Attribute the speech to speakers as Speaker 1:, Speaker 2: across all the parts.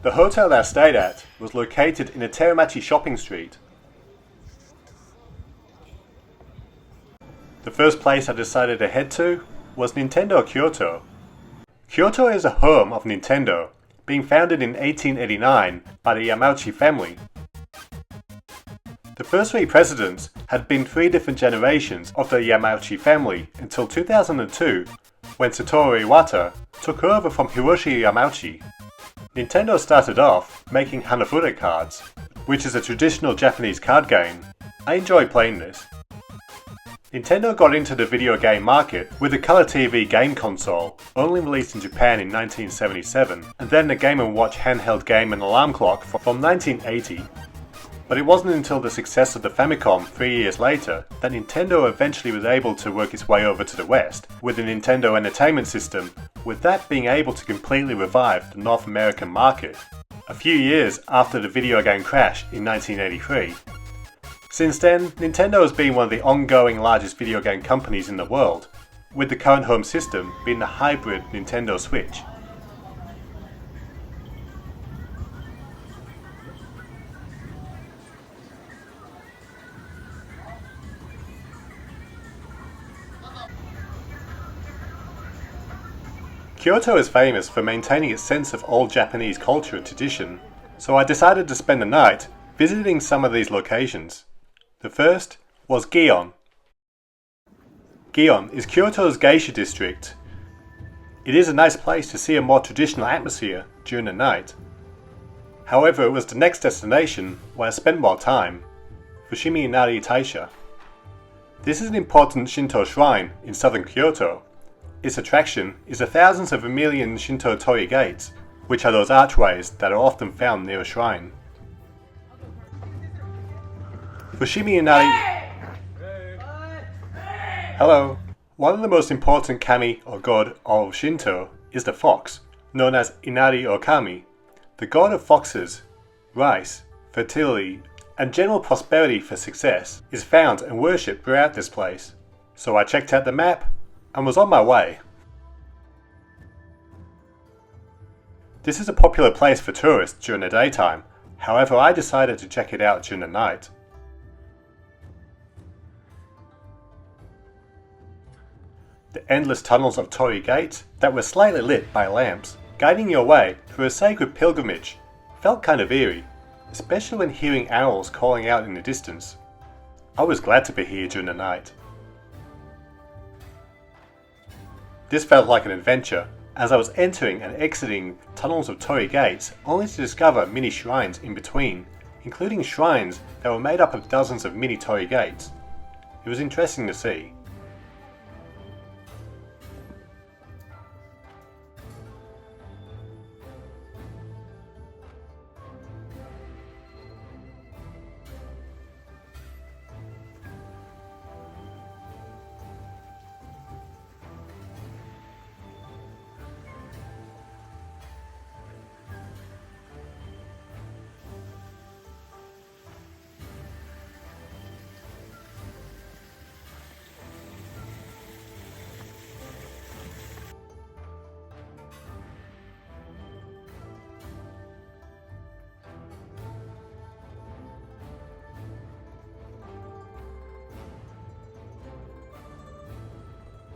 Speaker 1: The hotel that I stayed at was located in the Teramachi Shopping Street. The first place I decided to head to was Nintendo Kyoto. Kyoto is a home of Nintendo, being founded in 1889 by the Yamauchi family. The first 3 presidents had been 3 different generations of the Yamauchi family until 2002, when Satoru Iwata took over from Hiroshi Yamauchi. Nintendo started off making Hanafuda cards, which is a traditional Japanese card game. I enjoy playing this. Nintendo got into the video game market with the Color TV game console, only released in Japan in 1977, and then the Game & Watch handheld game and alarm clock from 1980. But it wasn't until the success of the Famicom 3 years later that Nintendo eventually was able to work its way over to the West with the Nintendo Entertainment System, with that being able to completely revive the North American market, a few years after the video game crash in 1983. Since then, Nintendo has been one of the ongoing largest video game companies in the world, with the current home system being the hybrid Nintendo Switch. Kyoto is famous for maintaining its sense of old Japanese culture and tradition, so I decided to spend the night visiting some of these locations. The first was Gion. Gion is Kyoto's geisha district. It is a nice place to see a more traditional atmosphere during the night. However, it was the next destination where I spent more time, Fushimi Inari Taisha. This is an important Shinto shrine in southern Kyoto. Its attraction is the thousands of vermilion Shinto torii gates, which are those archways that are often found near a shrine. Fushimi Inari... Hello. One of the most important kami or god of Shinto is the fox, known as Inari or Kami. The god of foxes, rice, fertility, and general prosperity for success is found and worshipped throughout this place. So I checked out the map and was on my way. This is a popular place for tourists during the daytime, however I decided to check it out during the night. The endless tunnels of torii gates that were slightly lit by lamps, guiding your way through a sacred pilgrimage, felt kind of eerie, especially when hearing owls calling out in the distance. I was glad to be here during the night. This felt like an adventure, as I was entering and exiting tunnels of torii gates only to discover mini shrines in between, including shrines that were made up of dozens of mini torii gates. It was interesting to see.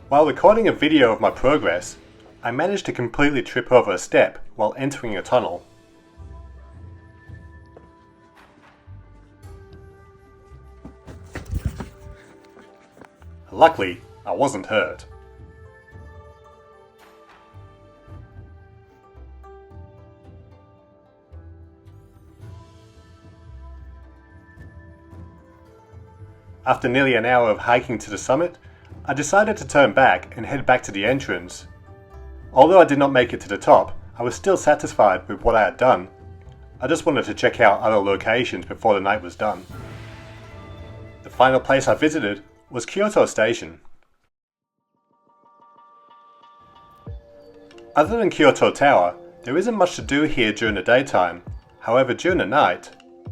Speaker 1: While recording a video of my progress, I managed to completely trip over a step while entering a tunnel. Luckily, I wasn't hurt. After nearly an hour of hiking to the summit, I decided to turn back and head back to the entrance. Although I did not make it to the top, I was still satisfied with what I had done. I just wanted to check out other locations before the night was done. The final place I visited was Kyoto Station. Other than Kyoto Tower, there isn't much to do here during the daytime. However, during the night,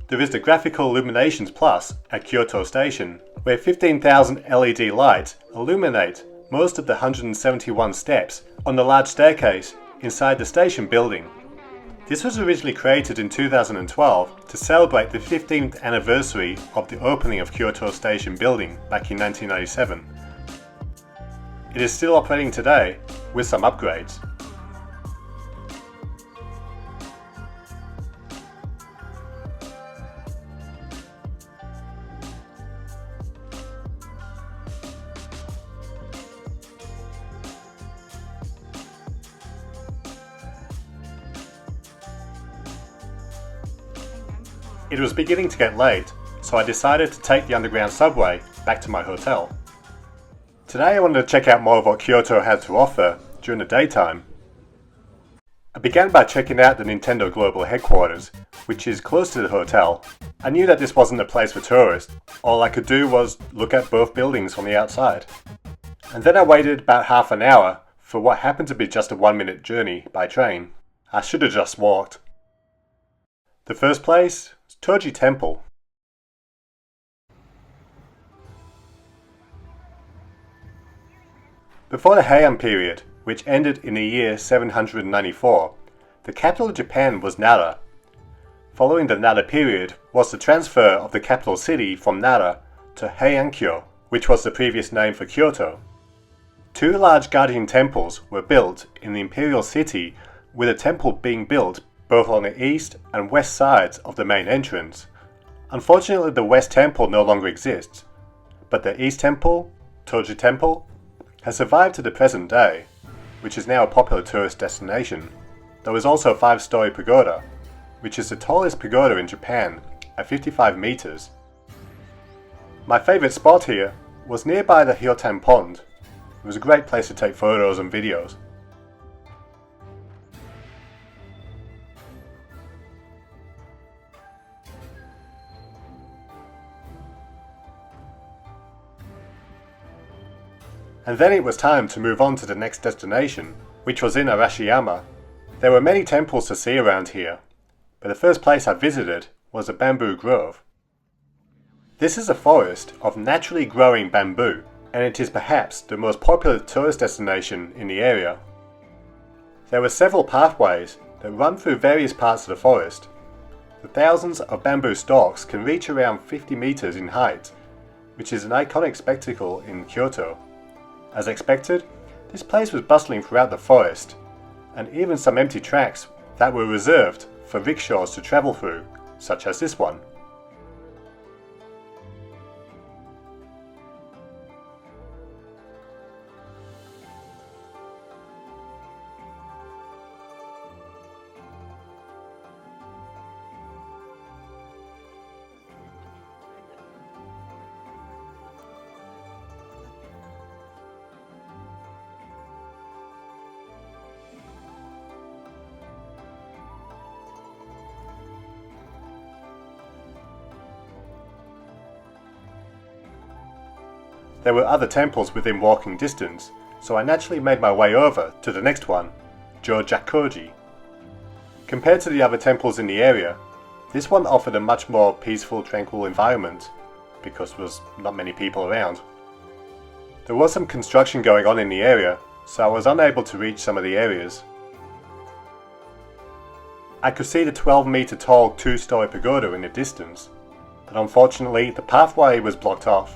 Speaker 1: there is the Graphical Illumination Plus at Kyoto Station, where 15,000 LED lights illuminate most of the 171 steps on the large staircase inside the station building. This was originally created in 2012 to celebrate the 15th anniversary of the opening of Kyoto Station building back in 1997. It is still operating today with some upgrades. It was beginning to get late, so I decided to take the underground subway back to my hotel. Today I wanted to check out more of what Kyoto had to offer during the daytime. I began by checking out the Nintendo Global Headquarters, which is close to the hotel. I knew that this wasn't a place for tourists. All I could do was look at both buildings from the outside. And then I waited about half an hour for what happened to be just a 1-minute journey by train. I should have just walked. The first place is Tenryū-ji Temple. Before the Heian period, which ended in the year 794, the capital of Japan was Nara. Following the Nara period was the transfer of the capital city from Nara to Heiankyo, which was the previous name for Kyoto. 2 large guardian temples were built in the imperial city, with a temple being built both on the east and west sides of the main entrance. Unfortunately, the west temple no longer exists, but the east temple, Tenryū-ji Temple, has survived to the present day, which is now a popular tourist destination. There is also a 5-story pagoda, which is the tallest pagoda in Japan at 55 meters. My favorite spot here was nearby the Hyotan Pond. It was a great place to take photos and videos. And then it was time to move on to the next destination, which was in Arashiyama. There were many temples to see around here, but the first place I visited was a bamboo grove. This is a forest of naturally growing bamboo, and it is perhaps the most popular tourist destination in the area. There were several pathways that run through various parts of the forest. The thousands of bamboo stalks can reach around 50 meters in height, which is an iconic spectacle in Kyoto. As expected, this place was bustling throughout the forest, and even some empty tracks that were reserved for rickshaws to travel through, such as this one. There were other temples within walking distance, so I naturally made my way over to the next one, Jojakko-ji. Compared to the other temples in the area, this one offered a much more peaceful, tranquil environment, because there was not many people around. There was some construction going on in the area, so I was unable to reach some of the areas. I could see the 12-meter tall 2-story pagoda in the distance, but unfortunately the pathway was blocked off.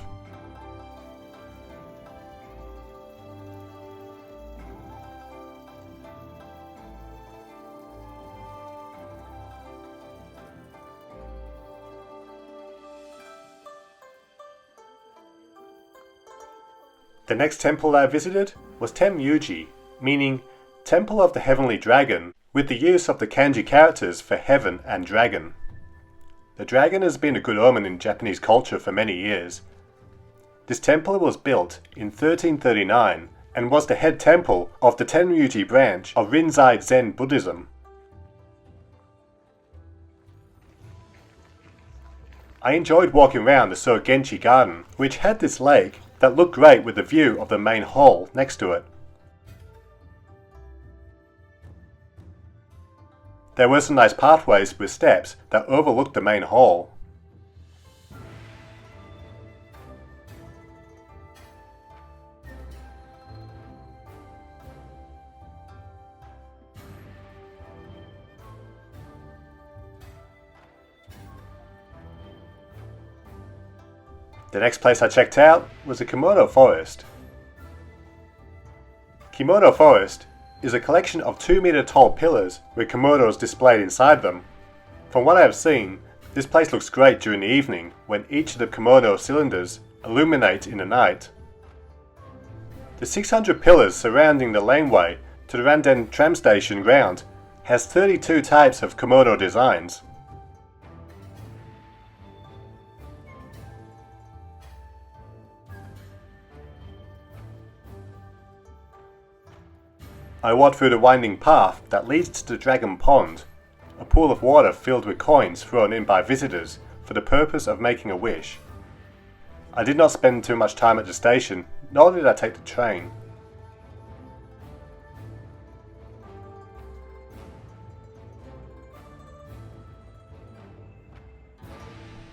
Speaker 1: The next temple I visited was Tenryū-ji, meaning Temple of the Heavenly Dragon, with the use of the kanji characters for heaven and dragon. The dragon has been a good omen in Japanese culture for many years. This temple was built in 1339 and was the head temple of the Tenryū-ji branch of Rinzai Zen Buddhism. I enjoyed walking around the Sogenji garden, which had this lake that looked great with the view of the main hall next to it. There were some nice pathways with steps that overlooked the main hall. The next place I checked out was the Kimono Forest. Kimono Forest is a collection of 2-meter tall pillars with kimonos displayed inside them. From what I have seen, this place looks great during the evening when each of the kimono cylinders illuminate in the night. The 600 pillars surrounding the laneway to the Randen tram station ground has 32 types of kimono designs. I walked through the winding path that leads to the Dragon Pond, a pool of water filled with coins thrown in by visitors for the purpose of making a wish. I did not spend too much time at the station, nor did I take the train.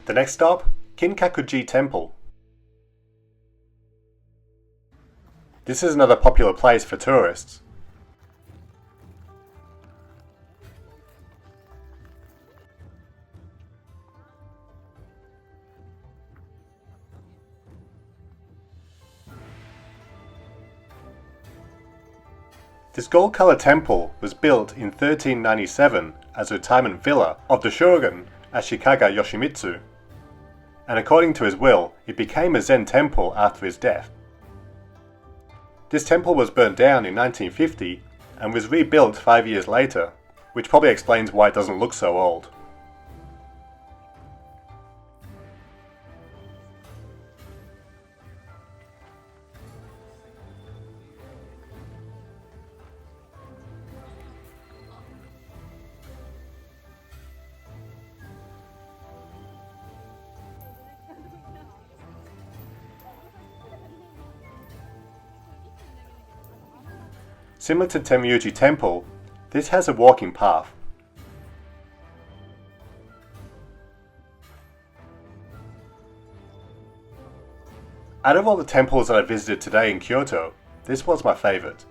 Speaker 1: The next stop, Kinkaku-ji Temple. This is another popular place for tourists. This gold-colored temple was built in 1397 as a retirement villa of the shogun Ashikaga Yoshimitsu, and according to his will, it became a Zen temple after his death. This temple was burnt down in 1950 and was rebuilt 5 years later, which probably explains why it doesn't look so old. Similar to Tenryū-ji Temple, this has a walking path. Out of all the temples that I visited today in Kyoto, this was my favourite.